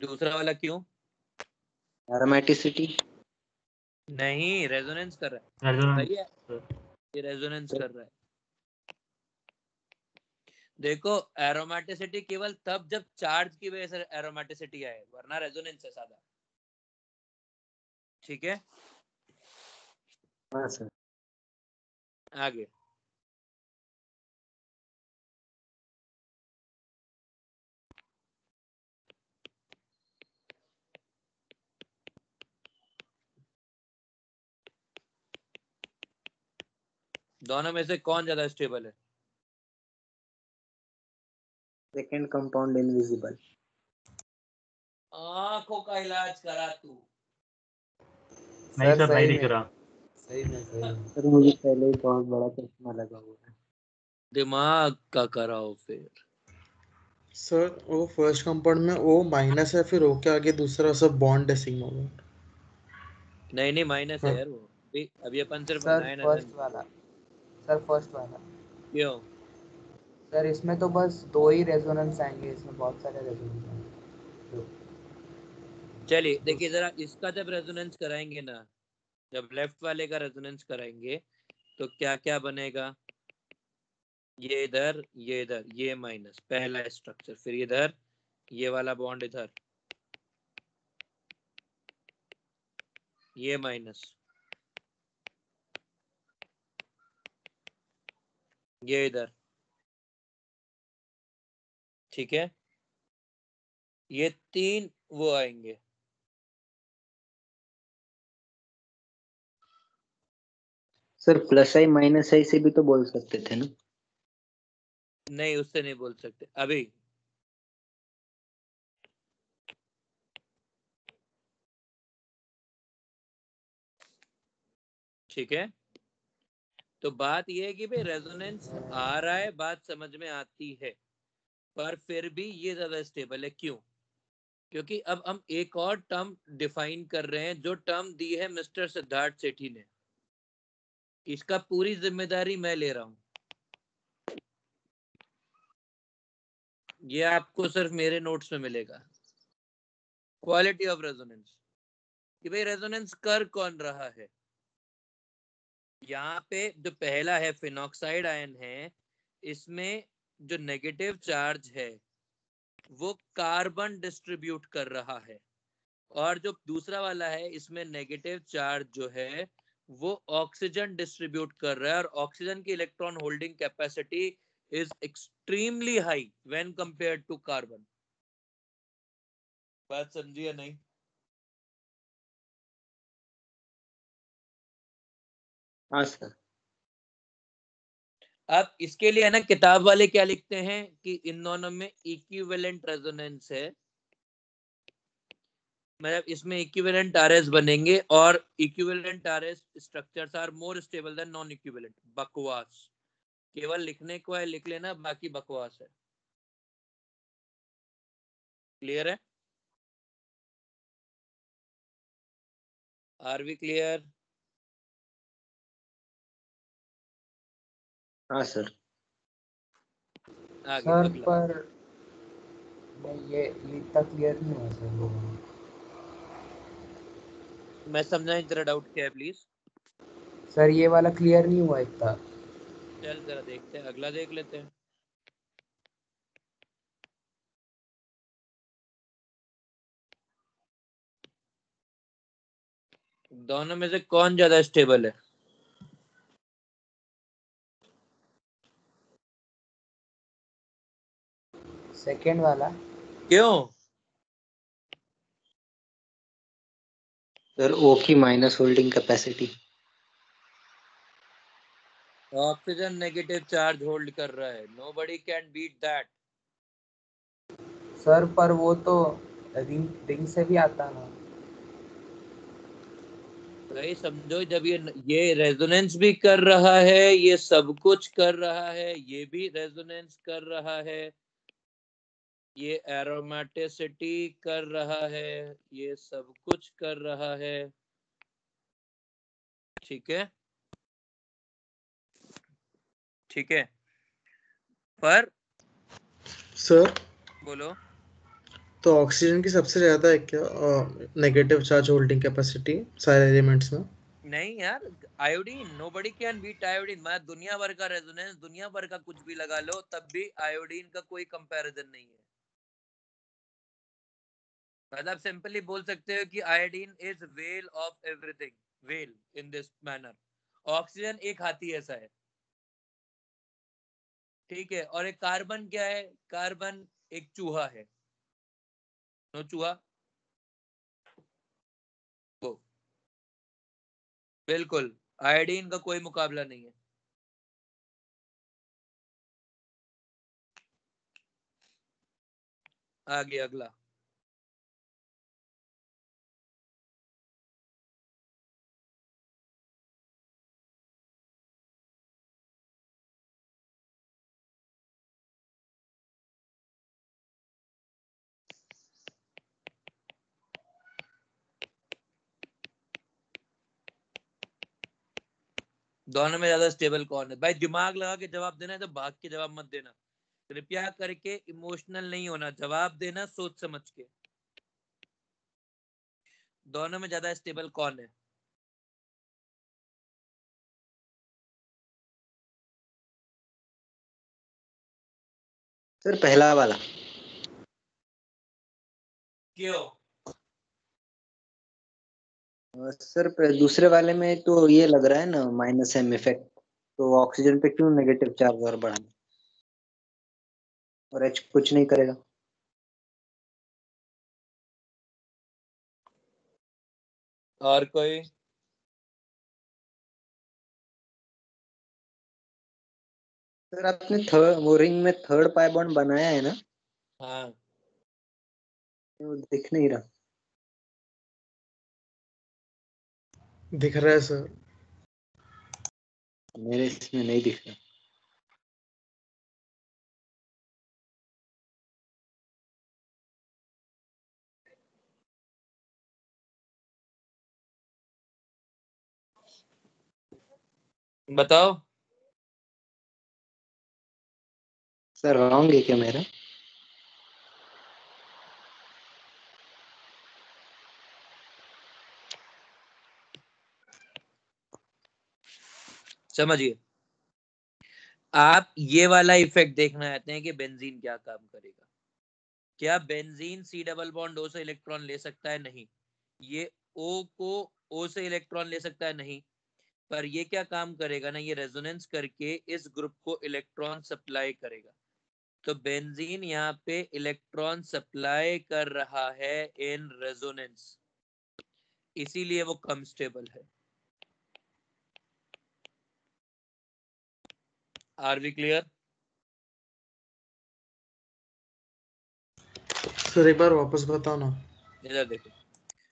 दूसरा वाला क्यों? एरोमेटिसिटी। नहीं, रेजोनेंस कर रहा है। सही है, ये रेजोनेंस कर रहा है। देखो एरोमेटिसिटी केवल तब जब चार्ज की वजह से एरोमेटिसिटी आए, वरना रेजोनेंस है सादा। ठीक है, हाँ सर। आगे दोनों में से कौन ज्यादा स्टेबल है? Second compound invisible. आंखों का इलाज करा तू। नहीं सर, नहीं सही दिख में रहा। सही में सर मुझे पहले ही बहुत बड़ा चश्मा लगा हुआ है। दिमाग का कराओ फिर। सर वो फर्स्ट कंपाउंड में ओ माइनस है, फिर ओ के आगे दूसरा सब बॉन्ड है सिग्मा बॉन्ड। नहीं नहीं, माइनस है हाँ। यार वो। अभी अपन सिर्फ सर नाइन फर्स्ट वाला। सर फर्स्ट वाला। क्यों? सर इसमें तो बस 2 ही रेजोनेंस आएंगे, इसमें बहुत सारे रेजोनेंस आएंगे। चलिए देखिए जरा, इसका जब रेजोनेंस कराएंगे ना, जब लेफ्ट वाले का रेजोनेंस कराएंगे तो क्या क्या बनेगा? ये इधर, ये इधर, ये माइनस पहला स्ट्रक्चर, फिर इधर ये वाला बॉन्ड इधर, ये माइनस, ये इधर। ठीक है, ये 3 वो आएंगे। सर प्लस आई माइनस आई से भी तो बोल सकते थे ना। नहीं, उससे नहीं बोल सकते अभी। ठीक है, तो बात ये है कि भाई रेजोनेंस आ रहा है, बात समझ में आती है, पर फिर भी ये ज्यादा स्टेबल है। क्यों? क्योंकि अब हम एक और टर्म डिफाइन कर रहे हैं, जो टर्म दी है मिस्टर सिद्धार्थ सेठी ने। इसका पूरी जिम्मेदारी मैं ले रहा हूं। ये आपको सिर्फ मेरे नोट्स में मिलेगा। क्वालिटी ऑफ रेजोनेंस, कि भाई रेजोनेंस कर कौन रहा है। यहाँ पे जो पहला है फिनॉक्साइड आयन है, इसमें जो नेगेटिव चार्ज है वो कार्बन डिस्ट्रीब्यूट कर रहा है, और जो दूसरा वाला है इसमें नेगेटिव चार्ज जो है वो ऑक्सीजन डिस्ट्रीब्यूट कर रहा है, और ऑक्सीजन की electron holding capacity is extremely high when compared to carbon. बात समझी या नहीं? हाँ सर। अब इसके लिए है ना, किताब वाले क्या लिखते हैं कि इन दोनों में इक्विवेलेंट रेजोनेंस है, मतलब इसमें इक्विवेलेंट आरएस बनेंगे, और equivalent RS structures are more stable than non equivalent. बकवास, केवल लिखने को है लिख लेना, बाकी बकवास है। क्लियर है? Are we clear? हाँ सर। आगे सर अगला। पर नहीं, ये इतना क्लियर नहीं हुआ सर लोगों को। मैं समझा तेरा डाउट क्या है प्लीज। सर ये वाला क्लियर नहीं हुआ इतना। चल जरा देखते हैं, अगला देख लेते हैं। दोनों में से कौन ज्यादा स्टेबल है? सेकंड वाला। क्यों? सर ओ की minus holding capacity. Oxygen negative charge hold कर रहा है, nobody can beat that. Sir पर वो तो रिंग से भी आता ना। भाई समझो, जब ये रेजोनेंस भी कर रहा है, ये सब कुछ कर रहा है, ये भी रेजोनेंस कर रहा है, ये एरोमेटिसिटी कर रहा है, ये सब कुछ कर रहा है। ठीक है, ठीक है, पर सर बोलो। तो ऑक्सीजन की सबसे ज्यादा है क्या नेगेटिव चार्ज होल्डिंग कैपेसिटी सारे एलिमेंट्स में? नहीं यार, iodine, nobody can beat iodine. मैं दुनिया भर का रेजोनेंस, दुनिया भर का कुछ भी लगा लो, तब भी आयोडीन का कोई कंपैरिजन नहीं है। मतलब सिंपली बोल सकते हो कि iodine is well of everything, well in this manner. Oxygen एक हाथी ऐसा है, ठीक है। और एक कार्बन क्या है? कार्बन एक चूहा है, नो चूहा वो। बिल्कुल, आयोडीन का कोई मुकाबला नहीं है। आगे अगला। दोनों में ज्यादा स्टेबल कौन है? भाई दिमाग लगा के जवाब देना है तो भाग के जवाब मत देना। कृपया करके इमोशनल नहीं होना, जवाब देना सोच समझ के। दोनों में ज्यादा स्टेबल कौन है? सर पहला वाला। क्यों? सर दूसरे वाले में तो ये लग रहा है ना माइनस एम इफेक्ट, तो ऑक्सीजन पे क्यों नेगेटिव चार्ज और बढ़ाना, और एच कुछ नहीं करेगा। और कोई? सर आपने थर्ड वो रिंग में थर्ड पाई बॉन्ड बनाया है ना, हाँ, वो दिख नहीं रहा। दिख रहा है सर। मेरे इसमें नहीं दिख रहा। बताओ। सर रॉन्ग है क्या मेरा? समझिए, आप ये वाला इफेक्ट देखना चाहते हैं कि बेंजीन क्या काम करेगा। क्या benzene C double bond O से इलेक्ट्रॉन ले सकता है? नहीं। ये ओ को ओ से इलेक्ट्रॉन ले सकता है? नहीं। पर ये क्या काम करेगा ना, ये रेजोनेंस करके इस ग्रुप को इलेक्ट्रॉन सप्लाई करेगा। तो बेंजीन यहाँ पे इलेक्ट्रॉन सप्लाई कर रहा है इन रेजोनेंस, इसीलिए वो कम स्टेबल है। Are we clear? सर एक बार वापस बताओ ना। इधर देखो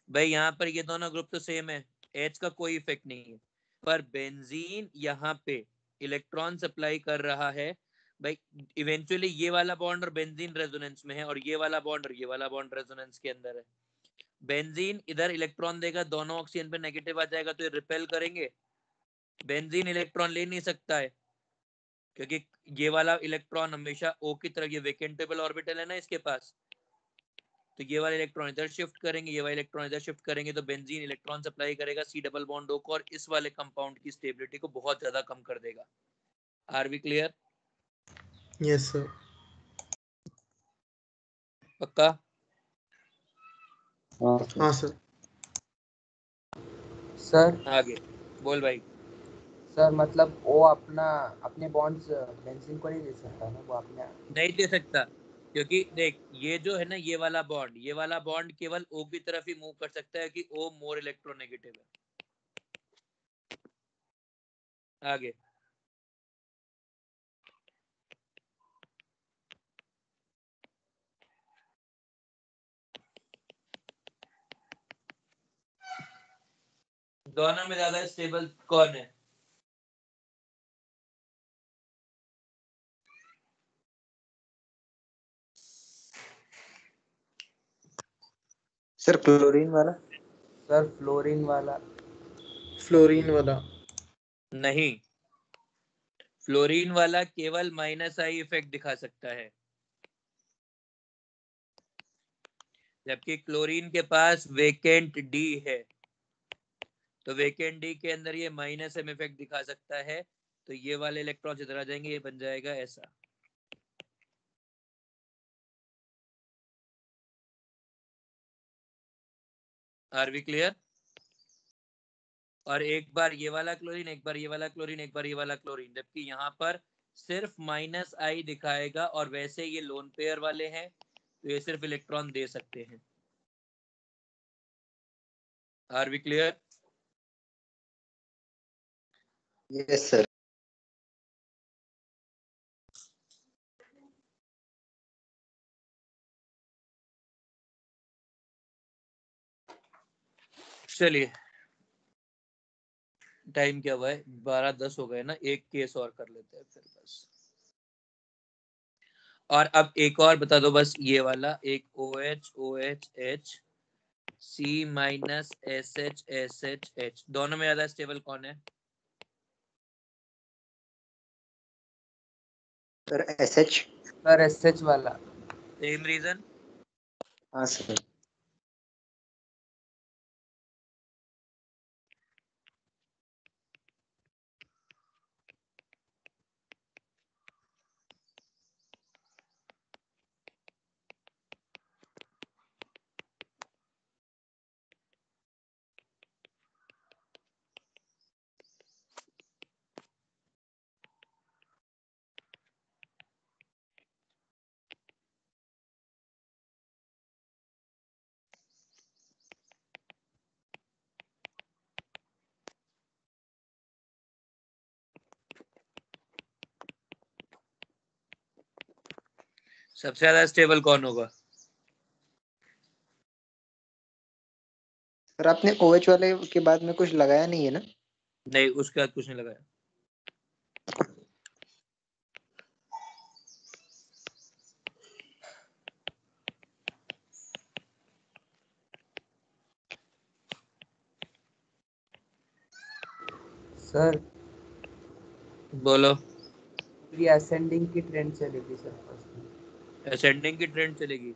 भाई, यहाँ पर ये दोनों ग्रुप तो सेम है, एच का कोई इफेक्ट नहीं है। पर बेंजीन यहाँ पे इलेक्ट्रॉन सप्लाई कर रहा है। भाई इवेंचुअली ये वाला बॉन्ड और बेंजीन रेजोनेंस में है, और ये वाला बॉन्ड और ये वाला बॉन्ड रेजोनेंस के अंदर है। बेंजीन इधर इलेक्ट्रॉन देगा, दोनों ऑक्सीजन पे नेगेटिव आ जाएगा तो ये रिपेल करेंगे। बेंजीन इलेक्ट्रॉन ले नहीं सकता है क्योंकि ये वाला इलेक्ट्रॉन हमेशा O की तरफ, ये वेकेंटेबल ऑर्बिटल है ना इसके पास, तो ये वाले इलेक्ट्रॉन इधर शिफ्ट करेंगे, ये वाले इलेक्ट्रॉन इधर शिफ्ट करेंगे, तो बेंजीन इलेक्ट्रॉन सप्लाई करेगा C डबल बॉन्ड O को और इस वाले कंपाउंड की स्टेबिलिटी को बहुत ज्यादा कम कर देगा। Are we clear? Yes sir. पक्का? हाँ सर। सर आगे बोल भाई। सर मतलब वो अपने बॉन्ड्स बेंजीन को नहीं दे सकता ना, वो अपने नहीं दे सकता क्योंकि देख ये जो है ना ये वाला बॉन्ड केवल O की तरफ ही मूव कर सकता है कि O मोर इलेक्ट्रोनेगेटिव है। आगे दोनों में ज्यादा स्टेबल कौन है? सर क्लोरीन वाला। सर फ्लोरीन वाला। फ्लोरीन वाला। नहीं, फ्लोरीन वाला केवल -I इफेक्ट दिखा सकता है, जबकि क्लोरीन के पास वेकेंट D है, तो वेकेंट D के अंदर ये -M इफेक्ट दिखा सकता है, तो ये वाले इलेक्ट्रॉन इधर आ जाएंगे, ये बन जाएगा ऐसा। Are we clear? और एक बार ये वाला क्लोरीन, एक बार ये वाला क्लोरीन, एक बार ये वाला क्लोरीन, जबकि यहाँ पर सिर्फ -I दिखाएगा और वैसे ये लोन पेयर वाले हैं तो ये सिर्फ इलेक्ट्रॉन दे सकते हैं। Are we clear? Yes sir. चलिए टाइम क्या हुआ है, 12:10 हो गए ना, एक केस और कर लेते हैं फिर बस। और अब एक और बता दो बस, ये वाला एक OH OH H C -SH SH H, दोनों में ज्यादा स्टेबल कौन है? Sir SH। सर SH वाला। Same reason. हाँ सर। सबसे ज्यादा स्टेबल कौन होगा? सर आपने OH वाले के बाद में कुछ लगाया नहीं है ना? नहीं, उसके बाद कुछ नहीं लगाया। सर बोलो। पूरी असेंडिंग की ट्रेंड चलेगी सर फर्स्ट में। असेंडिंग की ट्रेंड चलेगी।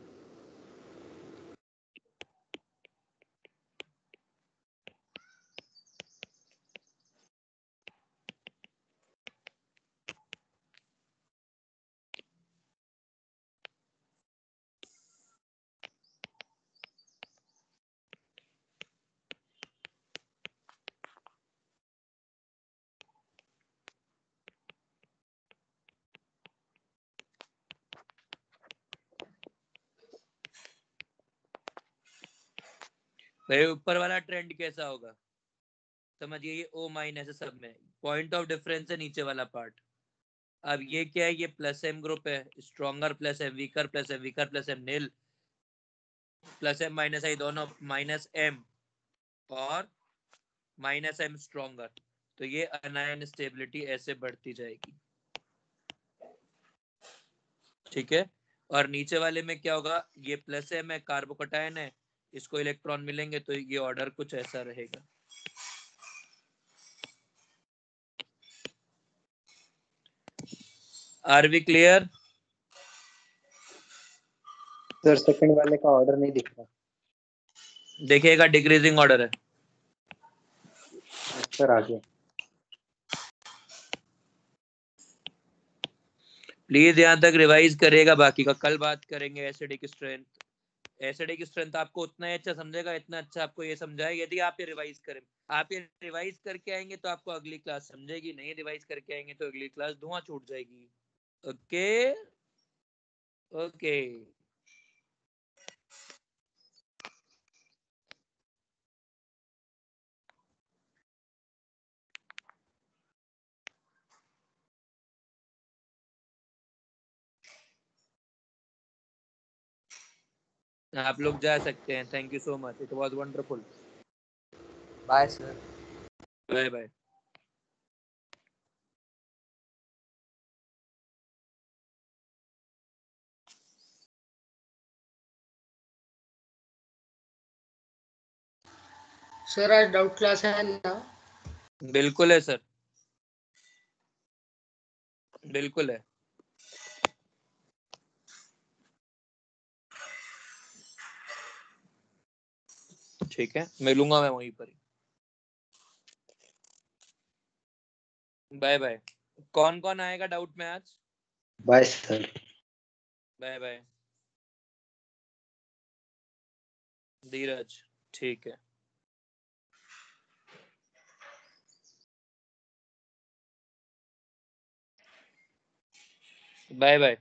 भाई ऊपर वाला ट्रेंड कैसा होगा समझिए, ये O- है सब में, पॉइंट ऑफ डिफरेंस है नीचे वाला पार्ट। अब ये क्या है, ये +M ग्रुप है, stronger +M, weaker +M, weaker +M, nil +M -I दोनों -M और -M स्ट्रॉन्गर, तो ये अनायन स्टेबिलिटी ऐसे बढ़ती जाएगी। ठीक है, और नीचे वाले में क्या होगा, ये +M है, कार्बोकटायन है, इसको इलेक्ट्रॉन मिलेंगे तो ये ऑर्डर कुछ ऐसा रहेगा। Are we clear? Sir second वाले का ऑर्डर नहीं दिख रहा। देखिएगा डिक्रीजिंग ऑर्डर है। सर आगे। प्लीज यहाँ तक रिवाइज करिएगा, बाकी का कल बात करेंगे। एसिडिक स्ट्रेंथ, एसिडिक स्ट्रेंथ आपको उतना ही अच्छा समझेगा, इतना अच्छा आपको ये समझाएगा यदि आप ये रिवाइज करें। आप ये रिवाइज करके आएंगे तो आपको अगली क्लास समझेगी, नहीं रिवाइज करके आएंगे तो अगली क्लास धुआं छूट जाएगी। Okay okay. आप लोग जा सकते हैं। Thank you so much, it was wonderful. Bye sir. Bye bye. Sir आज डाउट क्लास है ना? बिल्कुल है सर, बिल्कुल है। ठीक है, मिलूंगा मैं वहीं पर। Bye bye. कौन कौन आएगा डाउट में आज? Bye sir. Bye bye. Dheeraj, ठीक है। Bye bye.